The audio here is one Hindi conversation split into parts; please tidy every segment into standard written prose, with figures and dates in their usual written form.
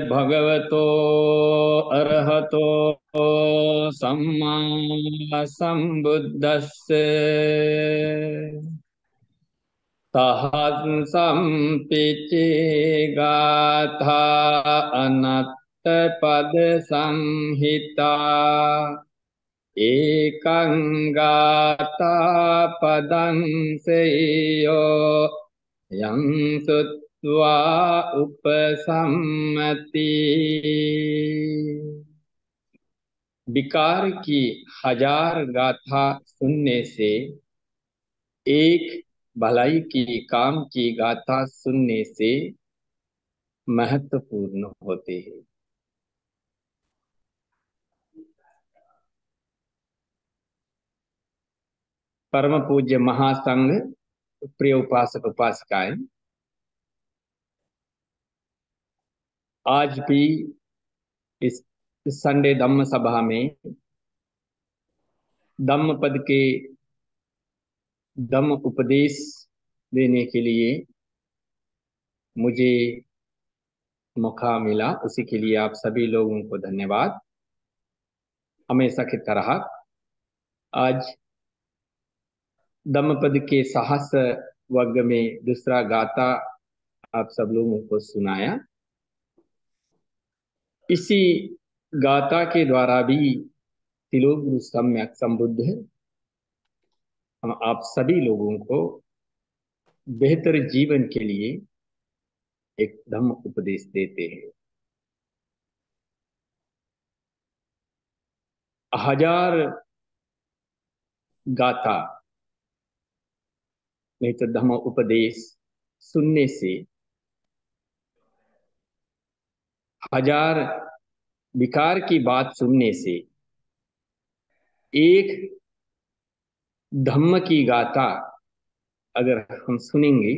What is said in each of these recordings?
भगवतो अरहतो सम्मा सम्बुद्धस्य सहस्रं पिचे गाथा अनत्त पद संहिता एकं गाथा पदं सेयो यं सुत्वा उपसम्मति। विकार की 1000 गाथा सुनने से एक भलाई की काम की गाथा सुनने से महत्वपूर्ण होते हैं। परम पूज्य महासंघ प्रिय उपासक उपासिकाएं, आज भी इस संडे धम्म सभा में धम्म पद के धम्म उपदेश देने के लिए मुझे मौका मिला, उसी के लिए आप सभी लोगों को धन्यवाद। हमेशा की तरह आज धम्म पद के साहस वर्ग में दूसरा गाथा आप सब लोगों को सुनाया। इसी गाथा के द्वारा भी तिलोगुरु सम्यक संबुद्ध हम आप सभी लोगों को बेहतर जीवन के लिए एक धम्म उपदेश देते हैं। 1000 गाथा नहीं तो धम्म उपदेश सुनने से, 1000 विकार की बात सुनने से एक धम्म की गाथा अगर हम सुनेंगे,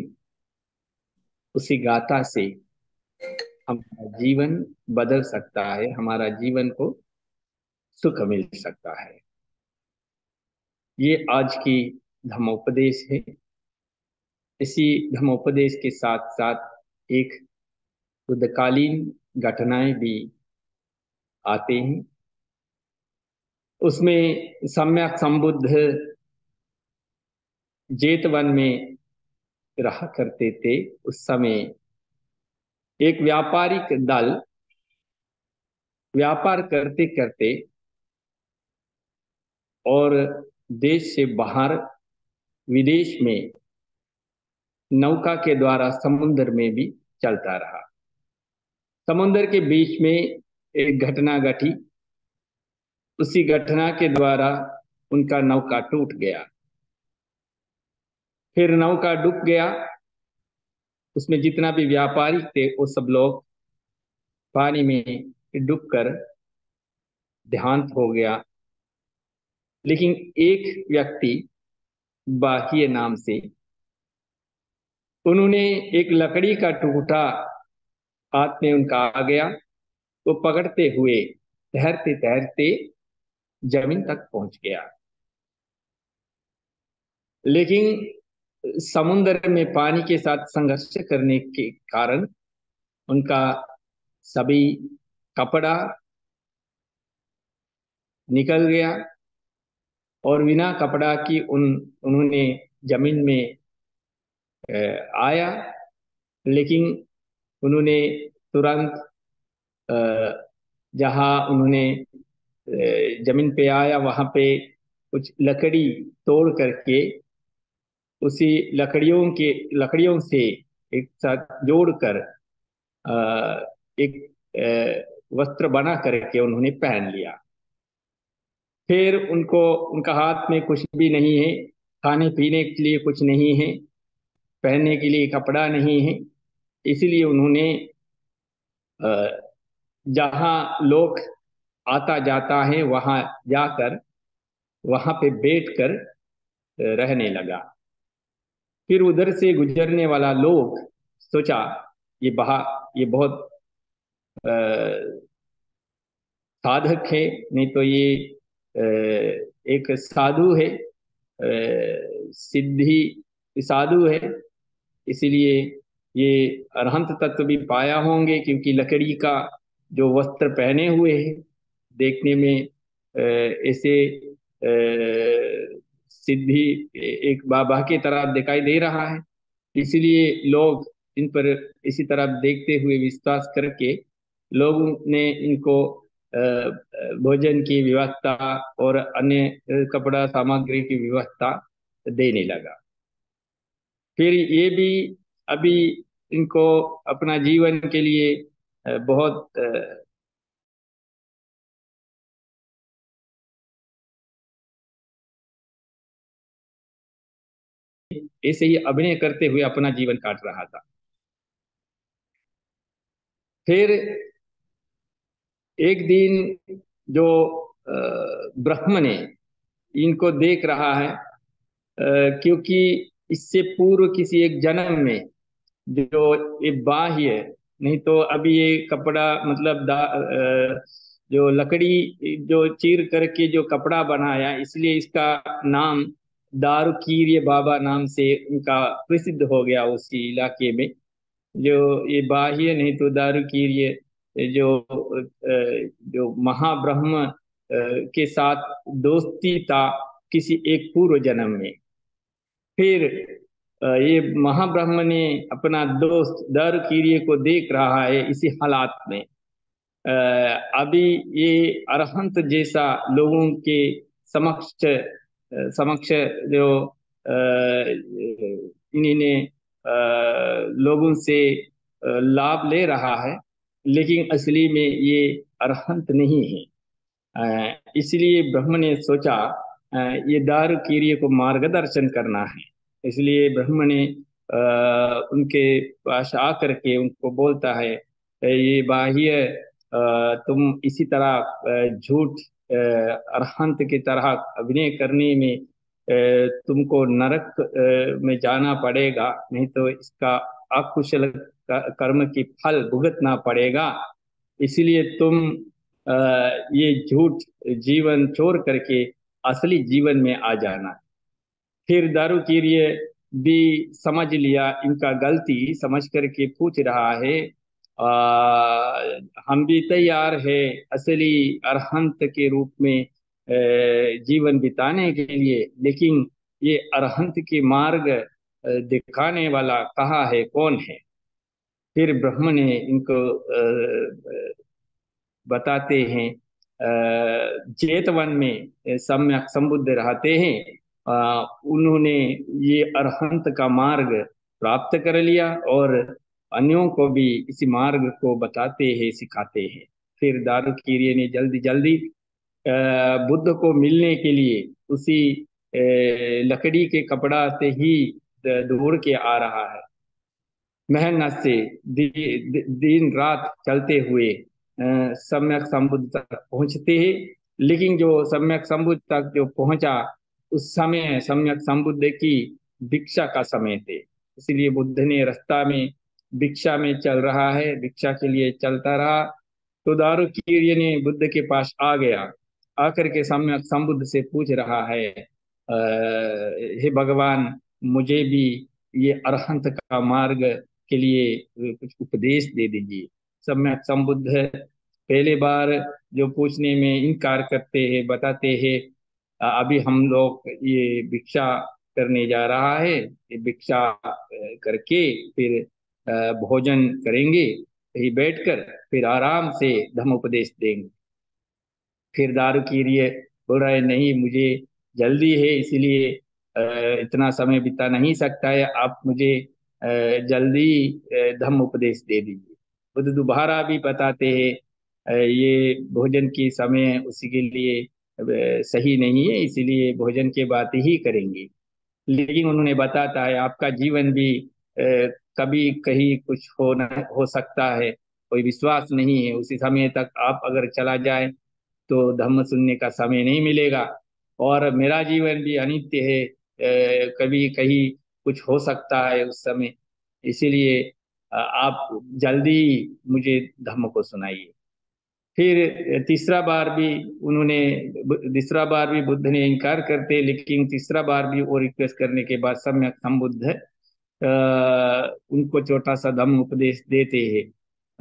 उसी गाथा से हमारा जीवन बदल सकता है, हमारा जीवन को सुख मिल सकता है। ये आज की धम्मोपदेश है। इसी धम्मोपदेश के साथ साथ एक युद्धकालीन घटनाएं भी आते हैं। उसमें सम्यक संबुद्ध जेतवन में रहा करते थे। उस समय एक व्यापारिक दल व्यापार करते करते और देश से बाहर विदेश में नौका के द्वारा समुद्र में भी चलता रहा। समुद्र के बीच में एक घटना घटी। उसी घटना के द्वारा उनका नौका टूट गया, फिर नौका डूब गया। उसमें जितना भी व्यापारी थे वो सब लोग पानी में डूबकर देहांत हो गया। लेकिन एक व्यक्ति बाह्य नाम से, उन्होंने एक लकड़ी का टुकड़ा हाथ में उनका आ गया, वो पकड़ते हुए तैरते तैरते जमीन तक पहुंच गया। लेकिन समुद्र में पानी के साथ संघर्ष करने के कारण उनका सभी कपड़ा निकल गया और बिना कपड़ा की उन्होंने जमीन में आया। लेकिन उन्होंने तुरंत जहां उन्होंने जमीन पे आया वहां पे कुछ लकड़ी तोड़ करके उसी लकड़ियों से एक साथ जोड़कर एक वस्त्र बना करके उन्होंने पहन लिया। फिर उनका हाथ में कुछ भी नहीं है, खाने पीने के लिए कुछ नहीं है, पहनने के लिए कपड़ा नहीं है। इसलिए उन्होंने जहां लोग आता जाता है वहां जाकर वहां पे बैठकर रहने लगा। फिर उधर से गुजरने वाला लोग सोचा ये बहुत साधक है, नहीं तो ये एक साधु है, सिद्धि साधु है, इसीलिए ये अरहंत तत्व भी पाया होंगे, क्योंकि लकड़ी का जो वस्त्र पहने हुए हैं, देखने में ऐसे सिद्धि एक बाबा की तरह दिखाई दे रहा है। इसलिए लोग इन पर इसी तरह देखते हुए विश्वास करके लोगों ने इनको भोजन की व्यवस्था और अन्य कपड़ा सामग्री की व्यवस्था देने लगा। फिर ये भी अभी इनको अपना जीवन के लिए बहुत ऐसे ही अभिनय करते हुए अपना जीवन काट रहा था। फिर एक दिन जो ब्रह्म ने इनको देख रहा है, क्योंकि इससे पूर्व किसी एक जन्म में जो ये बाह्य, नहीं तो अभी ये कपड़ा मतलब जो लकड़ी जो चीर करके जो कपड़ा बनाया, इसलिए इसका नाम दारुकीर्य बाबा नाम से उनका प्रसिद्ध हो गया उसी इलाके में। जो ये बाह्य नहीं तो दारुकीर्य जो महाब्रह्म के साथ दोस्ती था किसी एक पूर्व जन्म में। फिर ये महाब्रह्म ने अपना दोस्त दारुकीर्य को देख रहा है इसी हालात में। अभी ये अरहंत जैसा लोगों के समक्ष जो इन्हीं लोगों से लाभ ले रहा है, लेकिन असली में ये अरहंत नहीं है। इसलिए ब्रह्म ने सोचा ये दारुकीर्य को मार्गदर्शन करना है। इसलिए ब्रह्म ने उनके पास आकर के उनको बोलता है, ये बाह्य तुम इसी तरह झूठ अरहंत की तरह अभिनय करने में तुमको नरक में जाना पड़ेगा, नहीं तो इसका अकुशल कर्म की फल भुगतना पड़ेगा। इसलिए तुम ये झूठ जीवन छोड़ करके असली जीवन में आ जाना। फिर दारूकीर्य भी समझ लिया इनका गलती, समझ करके पूछ रहा है, हम भी तैयार है असली अरहंत के रूप में जीवन बिताने के लिए, लेकिन ये अरहंत के मार्ग दिखाने वाला कहाँ है, कौन है? फिर ब्रह्म ने इनको बताते हैं जेतवन में सम्यक संबुद्ध रहते हैं। उन्होंने ये अरहंत का मार्ग प्राप्त कर लिया और अन्यों को भी इसी मार्ग को बताते हैं, सिखाते हैं। फिर दारुकीर्य ने जल्दी जल्दी बुद्ध को मिलने के लिए उसी लकड़ी के कपड़ा से ही दौड़ के आ रहा है। मेहनत से दिन रात चलते हुए सम्यक संबुद्ध तक पहुंचते हैं। लेकिन जो सम्यक संबुद्ध तक जो पहुंचा, उस समय सम्यक संबुद्ध की भिक्षा का समय थे। इसलिए बुद्ध ने रास्ता में भिक्षा में चल रहा है, भिक्षा के लिए चलता रहा। तो दारुकीर्य ने बुद्ध के पास आ गया, आकर के सम्यक संबुद्ध से पूछ रहा है, हे भगवान, मुझे भी ये अरहंत का मार्ग के लिए कुछ उपदेश दे दीजिए। सम्यक संबुद्ध पहले बार जो पूछने में इनकार करते हैं, बताते हैं अभी हम लोग ये भिक्षा करने जा रहा है, ये भिक्षा करके फिर भोजन करेंगे, कहीं बैठकर फिर आराम से धम्म उपदेश देंगे। फिर दारुकीर्य बोल रहा है, नहीं मुझे जल्दी है, इसीलिए इतना समय बिता नहीं सकता है, आप मुझे जल्दी धम्म उपदेश दे दीजिए। बुद्ध दोबारा भी बताते हैं ये भोजन की समय उसी के लिए सही नहीं है, इसीलिए भोजन के बाद ही करेंगे। लेकिन उन्होंने बताता है आपका जीवन भी कभी कहीं कुछ हो सकता है, कोई विश्वास नहीं है, उसी समय तक आप अगर चला जाए तो धम्म सुनने का समय नहीं मिलेगा। और मेरा जीवन भी अनित्य है, कभी कहीं कुछ हो सकता है उस समय, इसीलिए आप जल्दी मुझे धम्म को सुनाइए। फिर तीसरा बार भी बुद्ध ने इनकार करते, लेकिन तीसरा बार भी वो रिक्वेस्ट करने के बाद सम्यक संबुद्ध उनको छोटा सा धम्म उपदेश देते हैं।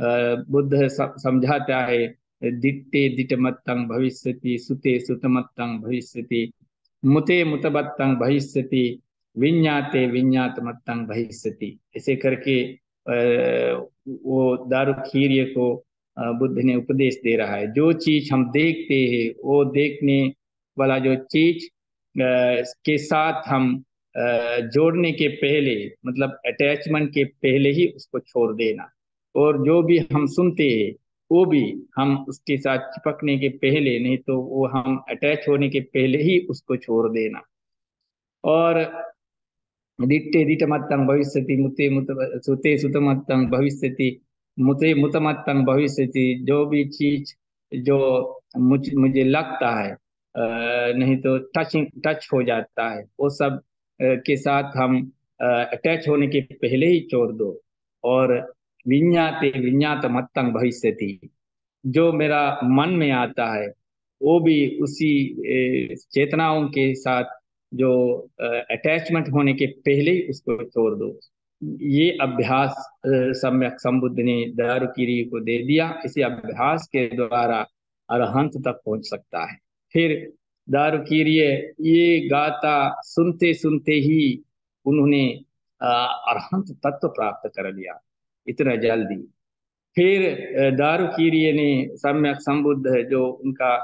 बुद्ध समझाता है, दिट्टे दिटमत्तं भविष्यति, सुते सुतमत्तं भविष्यति, मुते मुतबत्तं भविष्यति, विඤ्ञाते विඤ्ञातमत्तं भविष्यति। ऐसे करके वो दारुखीर्य को बुद्ध ने उपदेश दे रहा है। जो चीज हम देखते हैं, वो देखने वाला जो चीज के साथ हम जोड़ने के पहले, मतलब अटैचमेंट के पहले ही उसको छोड़ देना। और जो भी हम सुनते हैं, वो भी हम उसके साथ चिपकने के पहले, नहीं तो वो हम अटैच होने के पहले ही उसको छोड़ देना। और दिट्टे दिटमत्तं भविष्यति, मुते मुत सुते सुतमत्तं भविष्यति, मुते मुतमत्तं भविष्यति। जो भी चीज जो मुझे लगता है, नहीं तो टच हो जाता है, वो सब के साथ हम अटैच होने के पहले ही छोड़ दो। और विඤ्ञाते विඤ्ञात मत्तं भविष्यति, जो मेरा मन में आता है, वो भी उसी चेतनाओं के साथ जो अटैचमेंट होने के पहले ही उसको छोड़ दो। ये अभ्यास सम्यक संबुद्ध ने दारुकिरी को दे दिया। इसी अभ्यास के द्वारा अरहंत तक पहुंच सकता है। फिर दारुकिरीय ये गाथा सुनते सुनते ही उन्होंने अरहंत तत्व प्राप्त कर लिया, इतना जल्दी। फिर दारुकीरिय ने सम्यक संबुद्ध जो उनका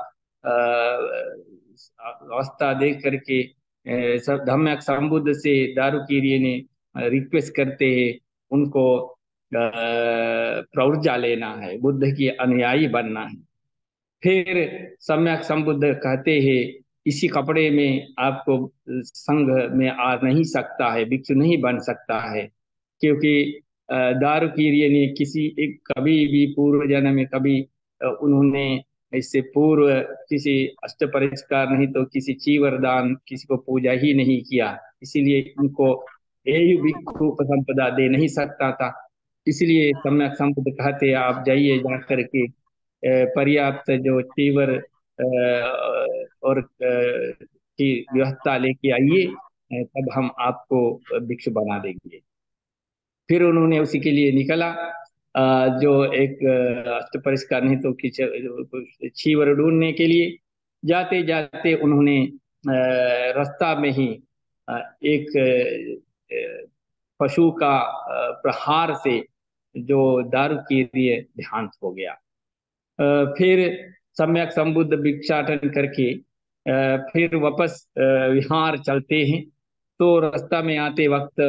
अवस्था देख करके सब सम्यक संबुद्ध से दारुकीरिय ने रिक्वेस्ट करते हैं उनको प्रवृत्ति लेना है, बुद्ध की अनुयायी बनना है। फिर सम्यक संबुद्ध कहते हैं, इसी कपड़े में आपको संघ में आ नहीं सकता है, भिक्षु नहीं बन सकता है। क्योंकि दारुकीर्य ने किसी एक कभी भी पूर्व जन्म में कभी उन्होंने इससे पूर्व किसी अष्टपरिष्कार नहीं तो किसी चीवरदान, किसी को पूजा ही नहीं किया, इसीलिए उनको एयु भिक्षु उपसंपदा दे नहीं सकता था। इसलिए सम्यक संबुद्ध कहते आप जाइए जा करके पर्याप्त जो चीवर और की व्यवस्था लेके आइए, तब हम आपको भिक्षु बना देंगे। फिर उन्होंने उसी के लिए निकला, जो एक अष्टपरिष्कार नहीं तो छीवर ढूंढने के लिए। जाते जाते उन्होंने रास्ता में ही एक पशु का प्रहार से जो दारू के लिए देहांत हो गया। फिर सम्यक संबुद्ध भिक्षाटन करके फिर वापस विहार चलते हैं। तो रास्ता में आते वक्त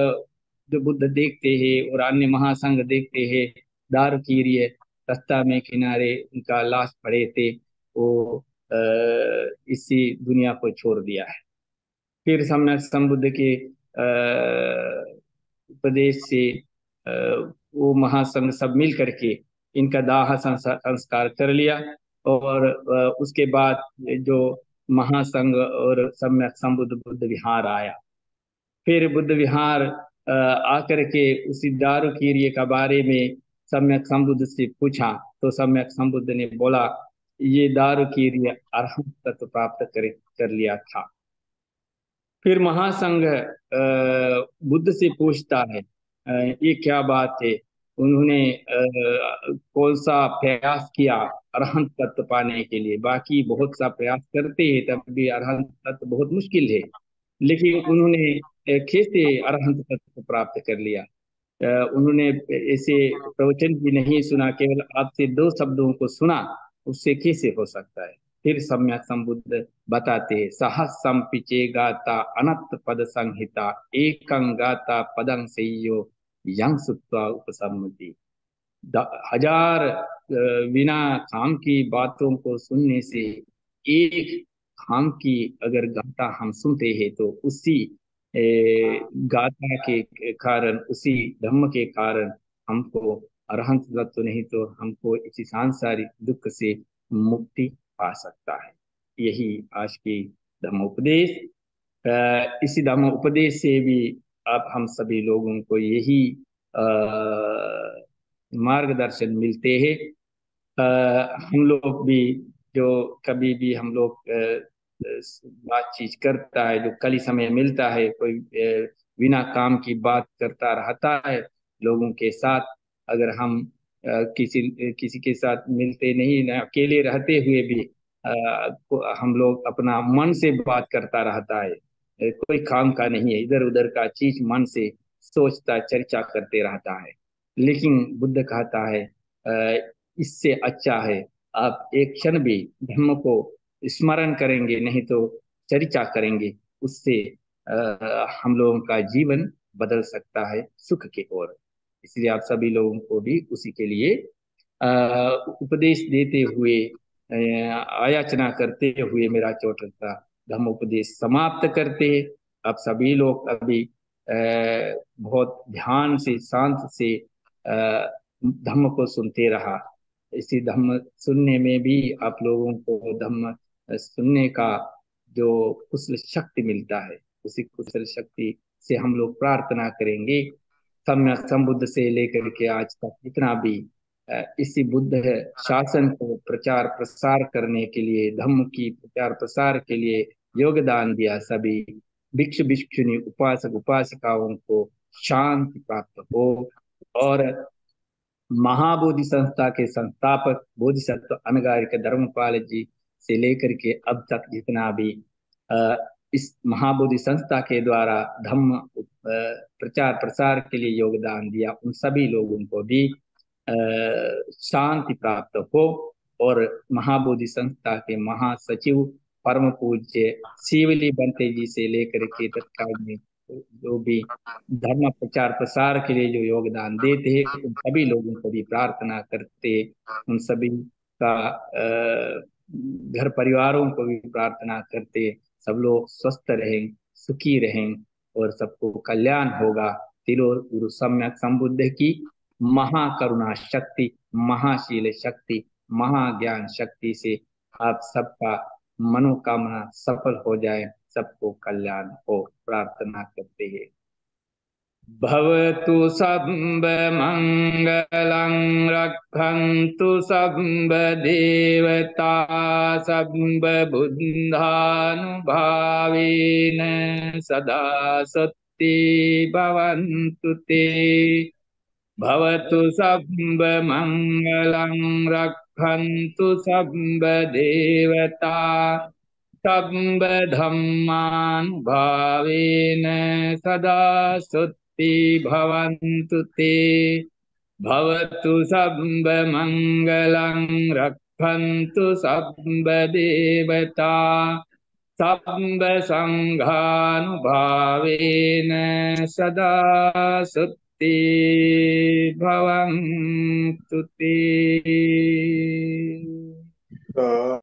जो बुद्ध देखते हैं और अन्य महासंघ देखते हैं, दारुकीर्य रास्ता में किनारे उनका लाश पड़े थे, वो इसी दुनिया को छोड़ दिया है। फिर सम्यक संबुद्ध के उपदेश से वो महासंघ सब मिल करके इनका दाह संस्कार कर लिया। और उसके बाद जो महासंघ और सम्यक संबुद्ध बुद्ध विहार आया। फिर बुद्ध विहार आकर के उसी दारुकीर्य का बारे में सम्यक संबुद्ध से पूछा, तो सम्यक संबुद्ध ने बोला, ये दारुकीर्य अरहंत तत्व प्राप्त कर लिया था। फिर महासंघ बुद्ध से पूछता है, ये क्या बात है, उन्होंने कौन सा प्रयास किया अरहंत तत्व पाने के लिए? बाकी बहुत सा प्रयास करते हैं तब भी अरहंत तत्व बहुत मुश्किल है, लेकिन उन्होंने कैसे अरहंत तत्व प्राप्त कर लिया? उन्होंने ऐसे प्रवचन भी नहीं सुना, केवल आपसे दो शब्दों को सुना, उससे कैसे हो सकता है? फिर सम्यक संबुद्ध बताते हैं, सहस्रम पिचे गाता अनंत पद संहिता, एकं गाता पदं सेयो यं सुत्वा उपसम्मति। हजार बिना काम की बातों को सुनने से एक काम की अगर गाथा हम सुनते हैं, तो उसी गाथा के कारण, उसी धम्म के कारण हमको अरहंत तत्व नहीं तो हमको इसी सांसारिक दुख से मुक्ति पा सकता है। यही आज की धम्म उपदेश। इसी धम्म उपदेश से भी अब हम सभी लोगों को यही मार्गदर्शन मिलते हैं। हम लोग भी, जो कभी भी हम लोग बातचीत करता है, जो कली समय मिलता है, कोई बिना काम की बात करता रहता है लोगों के साथ, अगर हम किसी किसी के साथ मिलते नहीं, न अकेले रहते हुए भी हम लोग अपना मन से बात करता रहता है। कोई काम का नहीं है, इधर उधर का चीज मन से सोचता चर्चा करते रहता है। लेकिन बुद्ध कहता है इससे अच्छा है आप एक क्षण भी धम्म को स्मरण करेंगे, नहीं तो चर्चा करेंगे, उससे हम लोगों का जीवन बदल सकता है सुख की ओर। इसलिए आप सभी लोगों को भी उसी के लिए उपदेश देते हुए, आयाचना करते हुए मेरा छोटा सा धम्म उपदेश समाप्त करते हैं। आप सभी लोग अभी बहुत ध्यान से शांत से धम्म को सुनते रहा। इसी धम्म सुनने में भी आप लोगों को धम्म सुनने का जो कुशल शक्ति मिलता है, उसी कुशल शक्ति से हम लोग प्रार्थना करेंगे। सम्यक संबुद्ध से लेकर के आज तक जितना भी इसी बुद्ध शासन को प्रचार प्रसार करने के लिए, धम्म की प्रचार प्रसार के लिए योगदान दिया, सभी भिक्षु भिक्षुणी उपासक उपासिकाओं को शांति प्राप्त हो। और महाबोधि संस्था के संस्थापक बोधिसत्व अनगारिक धर्मपाल जी से लेकर के अब तक जितना भी अ, इस महाबोधि संस्था के द्वारा धम्म प्रचार प्रसार के लिए योगदान दिया, उन सभी लोगों को भी अ, शांति प्राप्त हो। और महाबोधि संस्था के महासचिव परम पूज्य शिवली बनते जी से लेकर के तत्काल में जो भी धर्म प्रचार प्रसार के लिए जो योगदान देते हैं, उन सभी लोगों को भी प्रार्थना करते, उन सभी का घर परिवारों को भी प्रार्थना करते, सब लोग स्वस्थ रहें, सुखी रहें और सबको कल्याण होगा। तिलो गुरु सम्यक संबुद्ध की महाकरुणा शक्ति, महाशील शक्ति, महाज्ञान शक्ति से आप सबका मनोकामना सफल हो जाए, सबको कल्याण हो, प्रार्थना करते हैं। भवतु सर्वमङ्गलं रक्षन्तु सर्वदेवता सर्वबुद्धानुभावेन सदा सत्ये भवन्तु ते। भवतु सर्वमङ्गलं रक्षन्तु सर्वदेवता सर्वधर्मानुभावेन सदा सुत्ति भवन्तु ते। भवतु सर्वमङ्गलं रक्षन्तु सर्वदेवता सर्वसङ्घानुभावेन सदा सुत्ति भवन्तु ते।